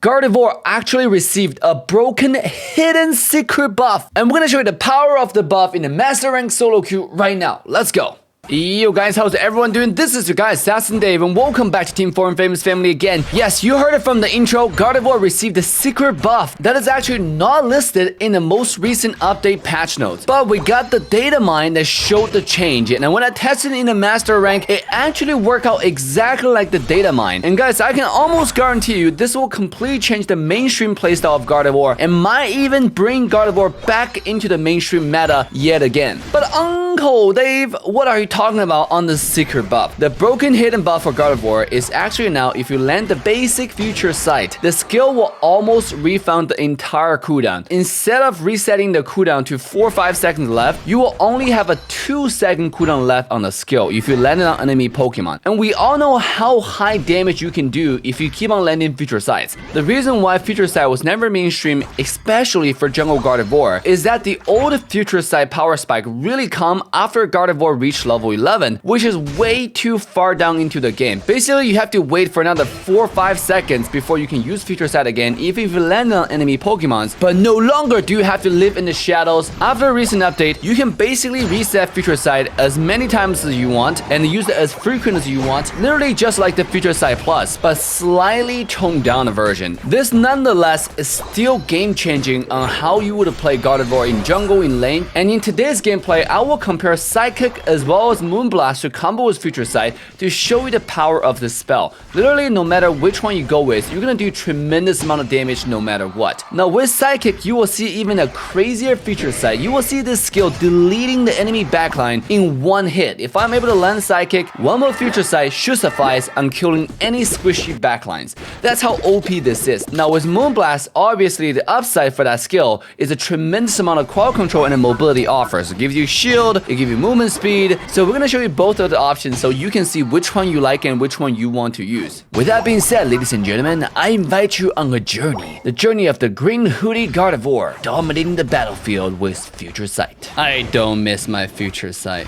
Gardevoir actually received a broken hidden secret buff. And we're gonna show you the power of the buff in the Master Rank solo queue right now. Let's go. Yo guys, how's everyone doing? This is your guy Assassin Dave and welcome back to Team 4 and Famous Family again. Yes, you heard it from the intro, Gardevoir received a secret buff that is actually not listed in the most recent update patch notes. But we got the data mine that showed the change, and when I tested it in the Master Rank, it actually worked out exactly like the data mine. And guys, I can almost guarantee you this will completely change the mainstream playstyle of Gardevoir and might even bring Gardevoir back into the mainstream meta yet again. But Uncle Dave, what are you talking about on the secret buff? The broken hidden buff for Gardevoir is actually now if you land the basic future sight, the skill will almost refund the entire cooldown. Instead of resetting the cooldown to 4 or 5 seconds left, you will only have a 2-second cooldown left on the skill if you land it on enemy Pokemon. And we all know how high damage you can do if you keep on landing future sights. The reason why future sight was never mainstream, especially for jungle Gardevoir, is that the old future sight power spike really come after Gardevoir reached level 11, which is way too far down into the game. Basically, you have to wait for another 4 or 5 seconds before you can use Future Sight again, even if you land on enemy Pokemons. But no longer do you have to live in the shadows. After a recent update, you can basically reset Future Sight as many times as you want and use it as frequent as you want, literally just like the Future Sight Plus, but slightly toned down version. This nonetheless is still game changing on how you would play Gardevoir in jungle, in lane, and in today's gameplay, I will compare Pcyschic as well as Moonblast to combo with Future Sight to show you the power of this spell. Literally, no matter which one you go with, you're gonna do tremendous amount of damage no matter what. Now with Pcyschic, you will see even a crazier Future Sight. You will see this skill deleting the enemy backline in one hit. If I'm able to land Pcyschic, one more Future Sight should suffice on killing any squishy backlines. That's how OP this is. Now with Moonblast, obviously the upside for that skill is a tremendous amount of quality control and mobility offers. It gives you shield, it gives you movement speed. So we're gonna show you both of the options so you can see which one you like and which one you want to use. With that being said, ladies and gentlemen, I invite you on a journey. The journey of the green hoodie Gardevoir dominating the battlefield with Future Sight. I don't miss my Future Sight.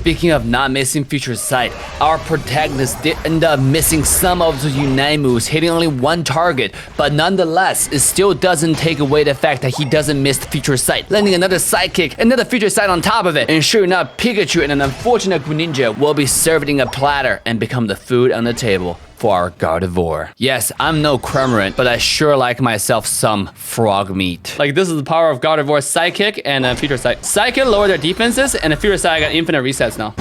Speaking of not missing Future Sight, our protagonist did end up missing some of the Unite moves, hitting only one target, but nonetheless, it still doesn't take away the fact that he doesn't miss Future Sight, landing another Sidekick, another Future Sight on top of it, and sure enough, Pikachu and an unfortunate Greninja will be served in a platter and become the food on the table for our Gardevoir. Yes, I'm no Cormorant, but I sure like myself some frog meat. Like, this is the power of Gardevoir's Psychic and Future Sight. Psychic lower their defenses, and the Future Sight got infinite resets now.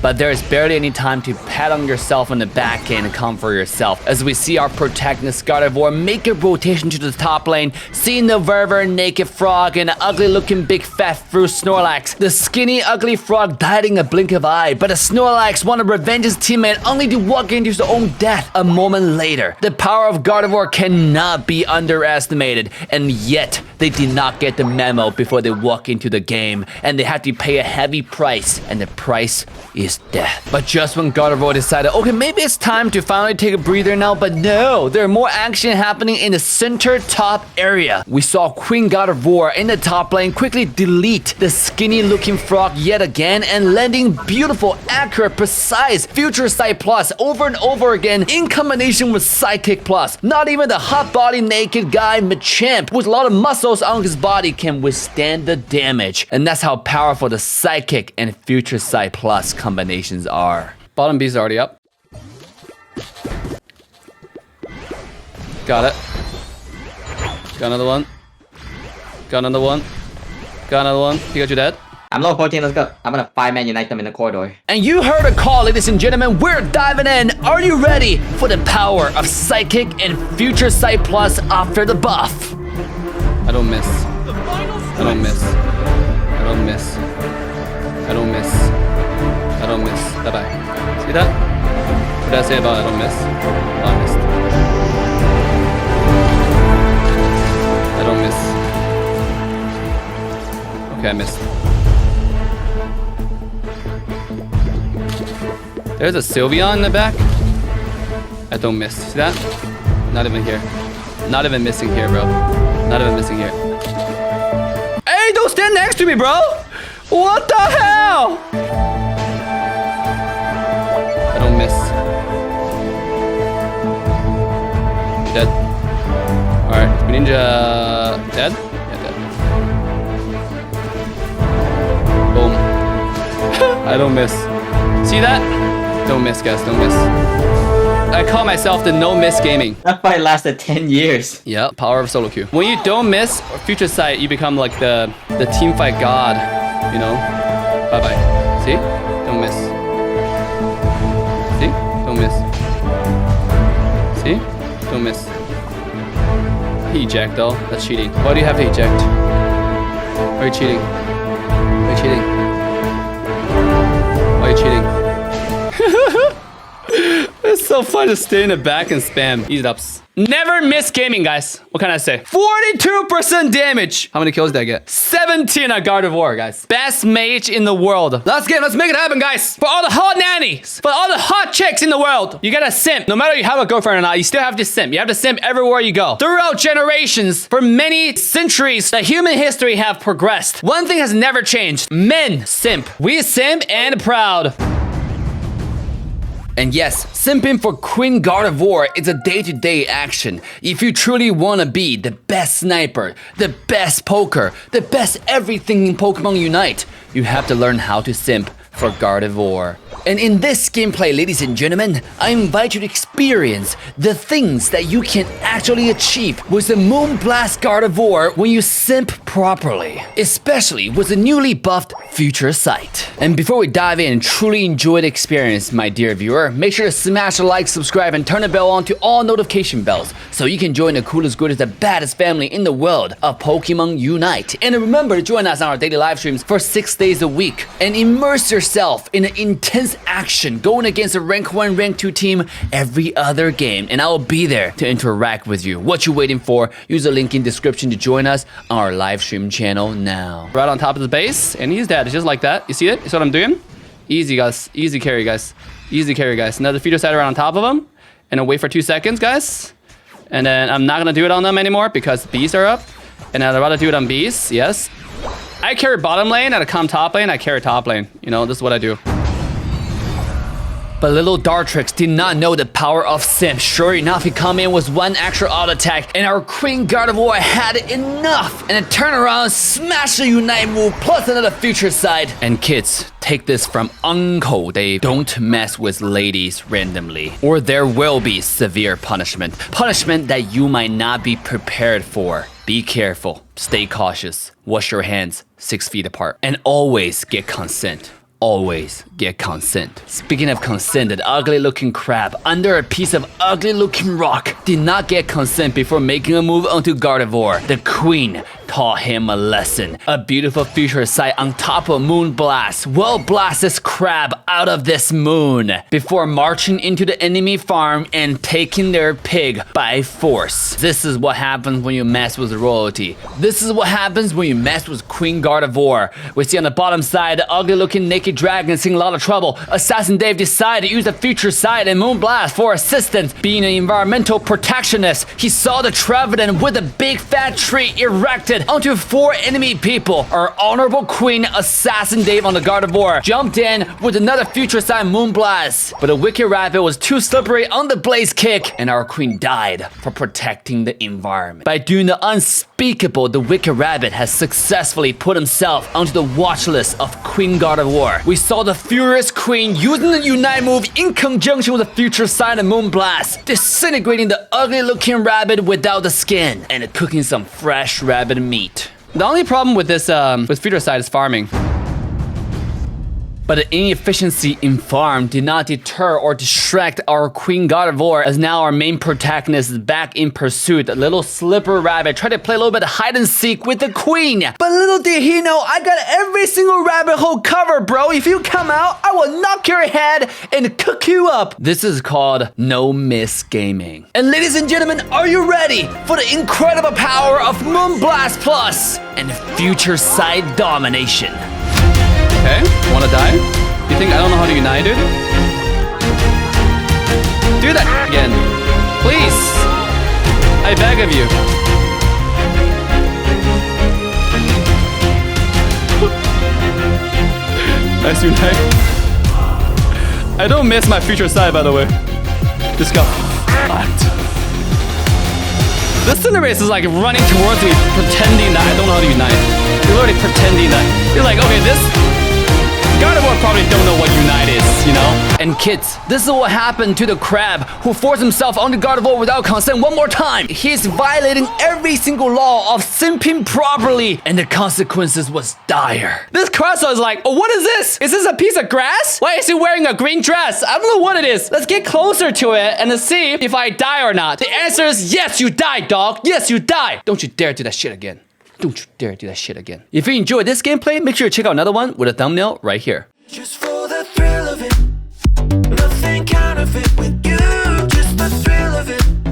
But there is barely any time to pat on yourself on the back end and comfort yourself as we see our protagonist Gardevoir make a rotation to the top lane, seeing the very naked frog and the ugly looking big fat fruit Snorlax. The skinny ugly frog died in a blink of eye, but the Snorlax wanted to revenge his teammate only to walk into his own death a moment later. The power of Gardevoir cannot be underestimated, and yet they did not get the memo before they walk into the game, and they have to pay a heavy price, and the price is death. But just when Gardevoir decided, okay, maybe it's time to finally take a breather now, but no, there's more action happening in the center top area. We saw Queen Gardevoir in the top lane quickly delete the skinny looking frog yet again and landing beautiful, accurate, precise Future Sight Plus over and over again in combination with Psychic Plus. Not even the hot body naked guy Machamp with a lot of muscles on his body can withstand the damage. And that's how powerful the Psychic and Future Sight Plus combinations are. Bottom B is already up. Got it. Got another one. Got another one. Got another one. Pikachu dead. I'm low 14, let's go. I'm gonna 5-man unite them in the corridor. And you heard a call, ladies and gentlemen. We're diving in. Are you ready for the power of Psychic and Future Sight Plus after the buff? I don't miss. I don't miss. I don't miss. I don't miss. I don't miss. Bye-bye. See that? What did I say about I don't miss? Oh, I missed. I don't miss. Okay, I missed. There's a Sylveon in the back. I don't miss. See that? Not even here. Not even missing here, bro. Not even missing here. Hey, don't stand next to me, bro! What the hell? I don't miss. Dead. Alright, Ninja dead? Yeah, dead. Boom. I don't miss. See that? Don't miss, guys, don't miss. I call myself the no miss gaming. That fight lasted 10 years. Yeah, power of solo queue. When you don't miss future sight, you become like the team fight god, you know? Bye-bye. See? Don't miss. See? Don't miss. See? Don't miss. He eject though. That's cheating. Why do you have to eject? Why are you cheating? Why are you cheating? Why are you cheating? It's so fun to stay in the back and spam. Ease it ups. Never miss gaming, guys. What can I say? 42% damage. How many kills did I get? 17 at Gardevoir, guys. Best mage in the world. Let's make it happen, guys. For all the hot nannies, for all the hot chicks in the world, you gotta simp. No matter you have a girlfriend or not, you still have to simp. You have to simp everywhere you go. Throughout generations, for many centuries, the human history have progressed. One thing has never changed. Men simp. We simp and proud. And yes, simping for Queen Gardevoir is a day-to-day action. If you truly want to be the best sniper, the best poker, the best everything in Pokemon Unite, you have to learn how to simp for Gardevoir. And in this gameplay, ladies and gentlemen, I invite you to experience the things that you can actually achieve with the Moonblast Gardevoir when you simp properly, especially with the newly buffed Future Sight. And before we dive in and truly enjoy the experience, my dear viewer, make sure to smash the like, subscribe, and turn the bell on to all notification bells so you can join the coolest, greatest, the baddest family in the world of Pokemon Unite. And remember to join us on our daily live streams for 6 days a week and immerse yourself in an intense action going against a rank 1, rank 2 team every other game, and I will be there to interact with you. What you waiting for? Use the link in description to join us on our live stream channel now. Right on top of the base, and he's dead, just like that. You see it? You see what I'm doing? Easy, guys. Easy carry, guys. Easy carry, guys. Another Future Sight right on top of him, and I'll wait for 2 seconds, guys. And then I'm not gonna do it on them anymore because bees are up, and I'd rather do it on bees. Yes. I carry bottom lane, and I come top lane, I carry top lane. You know, this is what I do. But little Dartrix did not know the power of Simp. Sure enough, he come in with 1 extra auto attack, and our Queen Gardevoir had enough. And a turnaround, smash the Unite move, plus another Future Sight. And kids, take this from Uncle Dave. Don't mess with ladies randomly, or there will be severe punishment. Punishment that you might not be prepared for. Be careful, stay cautious, wash your hands 6 feet apart, and always get consent. Always get consent. Speaking of consent, that ugly looking crab under a piece of ugly looking rock did not get consent before making a move onto Gardevoir. The queen taught him a lesson. A beautiful Future Sight on top of Moonblast will blast this crab out of this moon before marching into the enemy farm and taking their pig by force. This is what happens when you mess with royalty. This is what happens when you mess with Queen Gardevoir. We see on the bottom side, the ugly looking naked dragon is in a lot of trouble. Assassin Dave decided to use the Future Sight and Moonblast for assistance. Being an environmental protectionist, he saw the Trevenant with a big fat tree erected onto 4 enemy people. Our honorable queen, Assassin Dave on the Gardevoir, jumped in with another Future Sight Moonblast. But the Wicked Rabbit was too slippery on the Blaze Kick, and our queen died for protecting the environment. By doing the unspeakable, the Wicked Rabbit has successfully put himself onto the watch list of Queen Gardevoir. We saw the Furious Queen using the Unite move in conjunction with the Future Sight and Moonblast, disintegrating the ugly looking rabbit without the skin, and cooking some fresh rabbit meat. The only problem with this, with Future Sight is farming. But the inefficiency in farm did not deter or distract our Queen Gardevoir, as now our main protagonist is back in pursuit. A little slipper rabbit tried to play a little bit of hide and seek with the queen. But little did he know, I got every single rabbit hole covered, bro. If you come out, I will knock your head and cook you up. This is called no miss gaming. And ladies and gentlemen, are you ready for the incredible power of Moonblast Plus and Future Sight domination? Okay, wanna die? You think I don't know how to unite, dude? Do that again. Please. I beg of you. Nice unite. I don't miss my Future Sight, by the way. Just got fucked. The Cinderace is like running towards me, pretending that I don't know how to unite. You're literally pretending that. You're like, okay, this Gardevoir probably don't know what unite is, you know? And kids, this is what happened to the crab who forced himself onto Gardevoir without consent one more time. He's violating every single law of simping properly, and the consequences was dire. This Crustle is like, oh, what is this? Is this a piece of grass? Why is he wearing a green dress? I don't know what it is. Let's get closer to it and let's see if I die or not. The answer is yes, you died, dog. Yes, you died. Don't you dare do that shit again. Don't you dare do that shit again. If you enjoyed this gameplay, make sure to check out another one with a thumbnail right here. Just for the thrill of it, nothing counterfeit with you, just the thrill of it.